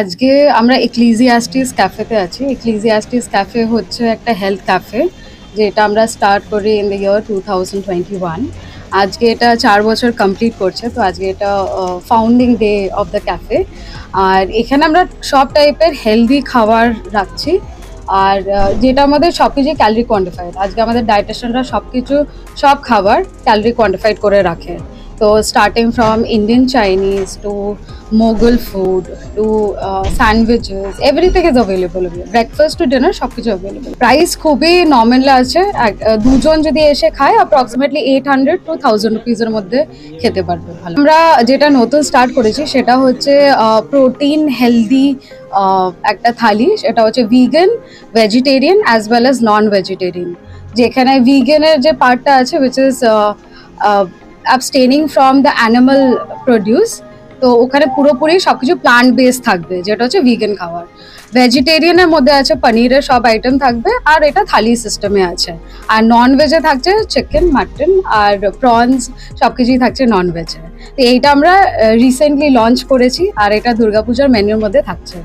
আজকে আমরা এক্লিজিয়াস্টিস ক্যাফেতে আছি। এক্লিজিয়াস্টিস ক্যাফে হচ্ছে একটা হেলথ ক্যাফে, যেটা আমরা স্টার্ট করি ইন দ্য ইয়ার 2021। আজকে এটা 4 বছর কমপ্লিট করছে, তো আজকে এটা founding day of the cafe. আর এখানে আমরা সব টাইপের হেলদি খাবার রাখছি, আর যেটা আমাদের সব কিছু ক্যালোরি কোয়ান্টিফাইড। আজকে আমাদের ডায়েটিশিয়ানরা সব খাবার ক্যালোরি কোয়ান্টিফাইড করে রাখে। তো starting from Indian, Chinese to Mughal food to sandwiches, everything is available. Breakfast to dinner সব কিছু অ্যাভেলেবল। প্রাইস খুবই নর্মাল আছে। দুজন যদি এসে খায় অ্যাপ্রক্সিমেটলি 800 to 1000 রুপিজের মধ্যে খেতে পারবে। ভালো। আমরা যেটা নতুন স্টার্ট করেছি সেটা হচ্ছে প্রোটিন হেলদি একটা থালি। সেটা হচ্ছে vegan, vegetarian as well as নন ভেজিটেরিয়ান। যেখানে ভিগানের যে পার্টটা আছে which is abstaining from the animal produce, তো ওখানে পুরোপুরি সবকিছু প্লান্ট বেস থাকবে, যেটা হচ্ছে ভিগান খাবার। ভেজিটেরিয়ানের মধ্যে আছে পনিরের সব আইটেম থাকবে, আর এটা থালি সিস্টেমে আছে। আর নন ভেজে থাকছে চিকেন, মাটন আর প্রনস, সব কিছুই থাকছে নন ভেজে। তো এইটা আমরা রিসেন্টলি লঞ্চ করেছি, আর এটা দুর্গাপূজার মেনুর মধ্যে থাকছে।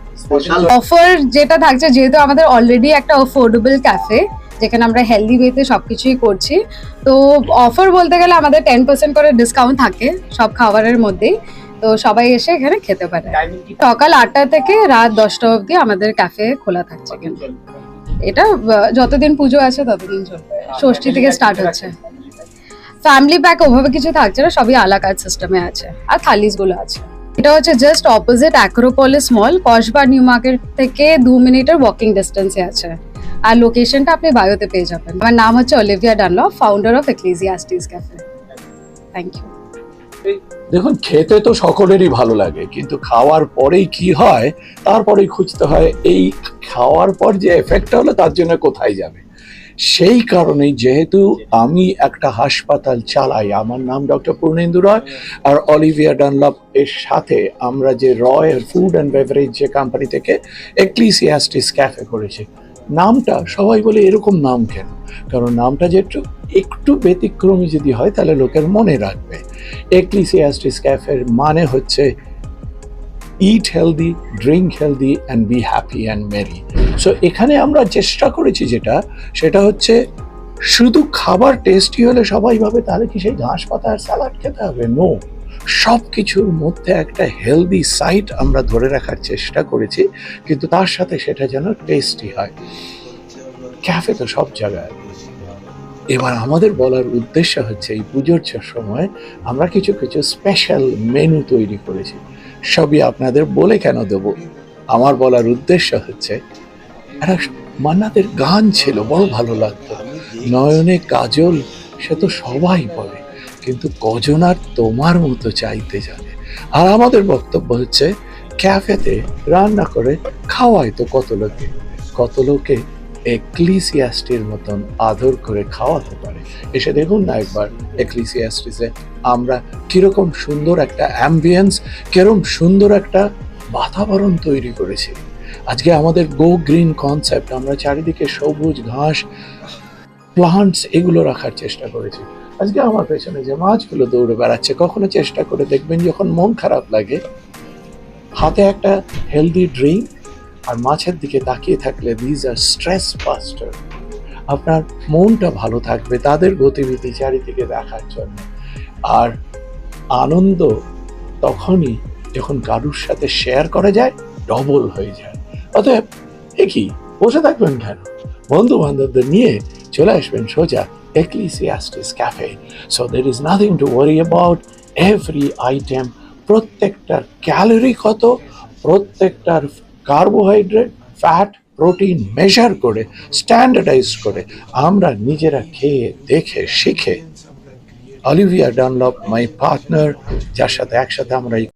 অফার যেটা থাকছে, যেহেতু আমাদের অলরেডি একটা অফোর্ডেবল ক্যাফে যেখানে আমরা হেলদি ওয়েতে সবকিছুই করছি, তো অফার বলতে গেলে আমাদের 10% করে ডিসকাউন্ট থাকে সব খাবারের মধ্যেই। তো সবাই এসে এখানে খেতে পারে। সকাল 8টা থেকে রাত 10টা অবধি আমাদের ক্যাফে খোলা থাকছে। কিন্তু এটা যতদিন পুজো আছে ততদিন চলবে। ষষ্ঠী থেকে স্টার্ট হচ্ছে। ফ্যামিলি প্যাক ওভাবে কিছু থাকছে না, সবই আলা কার্ট সিস্টেমে আছে, আর থালিস গুলো আছে। এটা হচ্ছে জাস্ট অপোজিট অ্যাক্রোপলিস মল, কসবা নিউ মার্কেট থেকে 2 মিনিটের ওয়াকিং ডিস্টেন্সে আছে। আর লোকেশনটা আপনি বায়োতে পেয়ে যাবেন। আমার নাম হচ্ছে Olivia Dunlop, founder of Ecclesiastes cafe. Thank you. দেখুন, খেতে তো সকলেরই ভালো লাগে, কিন্তু খাওয়ার পরেই কি হয় তারপরেই খুঁজতে হয় এই খাওয়ার পর যে এফেক্টটা হলো তার জন্য কোথায় যাবে। সেই কারণেই যেহেতু আমি একটা হাসপাতাল চালাই, আমার নাম ডক্টর পূর্ণেন্দু রয়, আর অলিভিয়া ডানলপ এর সাথে আমরা যে রয় ফুড অ্যান্ড বেভারেজ যে কোম্পানি থেকে এক্লিজিয়াস্টিস ক্যাফে করেছি। নামটা সবাই বলে এরকম নাম কেন, কারণ নামটা যে একটু ব্যতিক্রমী যদি হয় তাহলে লোকের মনে রাখবে। এক্লিজিয়াস্টিস ক্যাফের মানে হচ্ছে eat healthy, drink healthy and be happy and merry. So এখানে আমরা চেষ্টা করেছি সেটা হচ্ছে শুধু খাবার টেস্টি হলে সবাই ভাবে তাহলে কি সেই ঘাস পাতা আর স্যালাড খেতে হবে? নো, সব কিছুর মধ্যে একটা হেলদি সাইড আমরা ধরে রাখার চেষ্টা করেছি, কিন্তু তার সাথে সেটা যেন টেস্টি হয়। ক্যাফে তো সব জায়গায়। এবার আমাদের বলার উদ্দেশ্য হচ্ছে এই পুজোর সময় আমরা কিছু কিছু স্পেশাল মেনু তৈরি করেছি। সবই আপনাদের বলে কেন দেব, আমার বলার উদ্দেশ্য হচ্ছে একটা মান্নাদের গান ছিল, বড় ভালো লাগতো, নয়নে কাজল সে তো সবাই বলে, কিন্তু কজন আর তোমার মতো চাইতে জানে। আর আমাদের বক্তব্য হচ্ছে ক্যাফেতে রান্না করে খাওয়ায় তো কত লোকে এক্লিজিয়াস্টির মতন আদর করে খাওয়াতে পারে। এসে দেখুন না একবার এক্লিজিয়াস্টিসে আমরা কিরকম সুন্দর একটা অ্যাম্বিয়েন্স, কিরকম সুন্দর একটা বাতাবরণ তৈরি করেছি। আজকে আমাদের গো গ্রিন কনসেপ্ট, আমরা চারিদিকে সবুজ ঘাস, প্লান্টস এগুলো রাখার চেষ্টা করেছি। আজকে আমার পেছনে যে মাছগুলো দৌড়ে বেড়াচ্ছে, কখনো চেষ্টা করে দেখবেন যখন মন খারাপ লাগে হাতে একটা হেলদি ড্রিঙ্ক আর মাছের দিকে তাকিয়ে থাকলে, দিজ আর স্ট্রেস বাস্টার। আপনার মনটা ভালো থাকবে তাদের গতিবিধি চারিদিকে দেখার জন্য। আর আনন্দ তখনই যখন কারুর সাথে শেয়ার করা যায়, ডবল হয়ে যায়। অতএব একই বসে থাকবেন কেন, বন্ধু বান্ধবদের নিয়ে চলে আসবেন সোজা Ecclesiastes cafe. So there is nothing to worry about. Every item, প্রত্যেকটার ক্যালোরি কত, প্রত্যেকটার কার্বোহাইড্রেট, ফ্যাট, প্রোটিন মেজার করে, স্ট্যান্ডার্ডাইজ করে আমরা নিজেরা খেয়ে দেখে শিখে, অলিভিয়া ডানলপ মাই পার্টনার, যার সাথে একসাথে আমরা